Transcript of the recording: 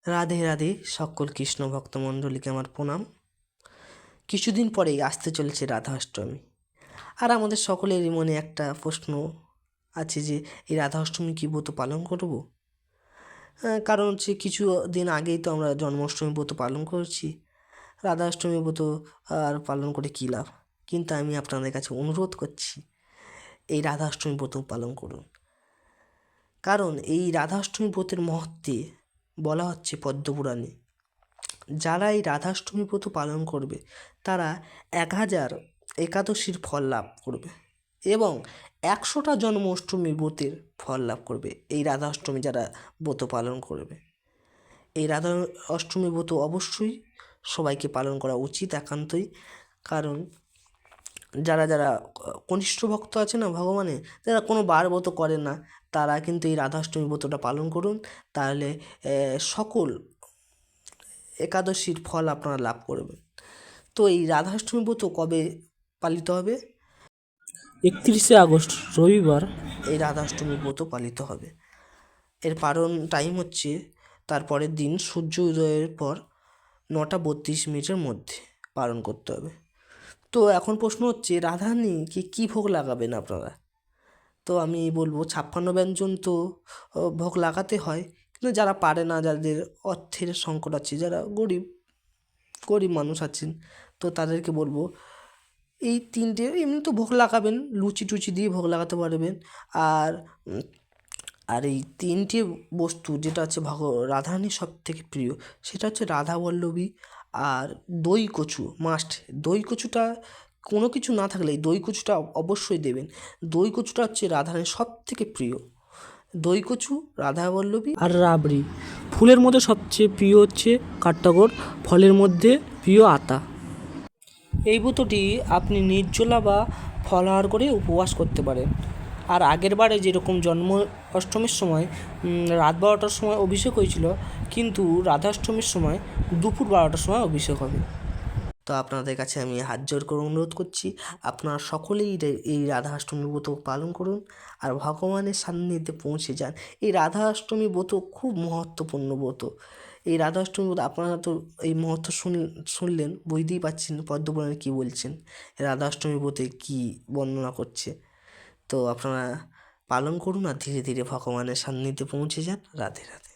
রাধে রাধে সকল কৃষ্ণ ভক্ত মণ্ডলীকে আমার প্রণাম। কিছুদিন পরেই আসতে চলেছে রাধাষ্টমী, আর আমাদের সকলেরই মনে একটা প্রশ্ন আছে যে এই রাধাষ্টমী কি ব্রত পালন করব? কারণ হচ্ছে কিছু দিন আগেই তো আমরা জন্মাষ্টমী ব্রত পালন করেছি, রাধাষ্টমী ব্রত আর পালন করে কী লাভ? কিন্তু আমি আপনাদের কাছে অনুরোধ করছি, এই রাধাষ্টমী ব্রত পালন করুন। কারণ এই রাধাষ্টমী ব্রতের মহত্বে বলা হচ্ছে পদ্মপুরাণে, যারা এই রাধাষ্টমী ব্রত পালন করবে তারা 1000 একাদশীর ফল লাভ করবে এবং 100টা জন্মাষ্টমী ব্রতের ফল লাভ করবে। এই রাধাষ্টমী যারা ব্রত পালন করবে, এই রাধা অষ্টমী ব্রত অবশ্যই সবাইকে পালন করা উচিত একান্তই। কারণ যারা যারা কনিষ্ঠ ভক্ত আছে না ভগবানের, যারা কোনো বার ব্রত করে না, তারা কিন্তু এই রাধাষ্টমী ব্রতটা পালন করুন, তাহলে সকল একাদশীর ফল আপনারা লাভ করবেন। তো এই রাধাষ্টমী ব্রত কবে পালিত হবে? 31শে আগস্ট রবিবার এই রাধাষ্টমী ব্রত পালিত হবে। এর টাইম হচ্ছে তার পরের দিন সূর্য উদয়ের পর 9:32 মধ্যে পালন করতে হবে। তো এখন প্রশ্ন হচ্ছে, রাধারানীকে কী ভোগ লাগাবেন আপনারা? তো আমি বলবো 56 ব্যঞ্জন তো ভোগ লাগাতে হয়, কিন্তু যারা পারে না, যাদের অর্থের সংকট আছে, যারা গরিব গরিব মানুষ আছেন, তো তাদেরকে বলবো এই 3টে এমনি তো ভোগ লাগাবেন, লুচি টুচি দিয়ে ভোগ লাগাতে পারবেন। আর আর এই 3টে বস্তু যেটা হচ্ছে রাধারানীর সব থেকে প্রিয়, সেটা হচ্ছে রাধাবল্লভী আর দই কচু মাস্ট। দই কচুটা কোনো কিছু না থাকলে এই দই কচুটা অবশ্যই দেবেন। দই কচুটা হচ্ছে রাধারানীর সব থেকে প্রিয়। দই কচু, রাধাবল্লভী আর রাবড়ি। ফুলের মধ্যে সবচেয়ে প্রিয় হচ্ছে কাঠঠোকর, ফলের মধ্যে প্রিয় আতা। এই ব্রতটি আপনি নির্জলা বা ফলাহার করে উপবাস করতে পারেন। আর আগের বারে যেরকম জন্ম অষ্টমীর সময় রাত 12টার সময় অভিষেক হয়েছিল, কিন্তু রাধাষ্টমীর সময় দুপুর 12টার সময় অভিষেক হবে। তো আপনাদের কাছে আমি হাত জোর করে অনুরোধ করছি, আপনারা সকলেই এই রাধাষ্টমী ব্রত পালন করুন আর ভগবানের সান্নিধ্যে পৌঁছে যান। এই রাধাষ্টমী ব্রত খুব মহত্বপূর্ণ ব্রত। এই রাধাষ্টমী ব্রত আপনারা তো এই মহত্ব শুনলেন, বুঝতেই পারছেন পদ্মপুরাণে কী বলছেন, রাধাষ্টমী ব্রতে কী বর্ণনা করছে। তো আপনারা পালন করুন আর ধীরে ধীরে ভগবানের সান্নিধ্যে পৌঁছে যান। রাধে রাধে।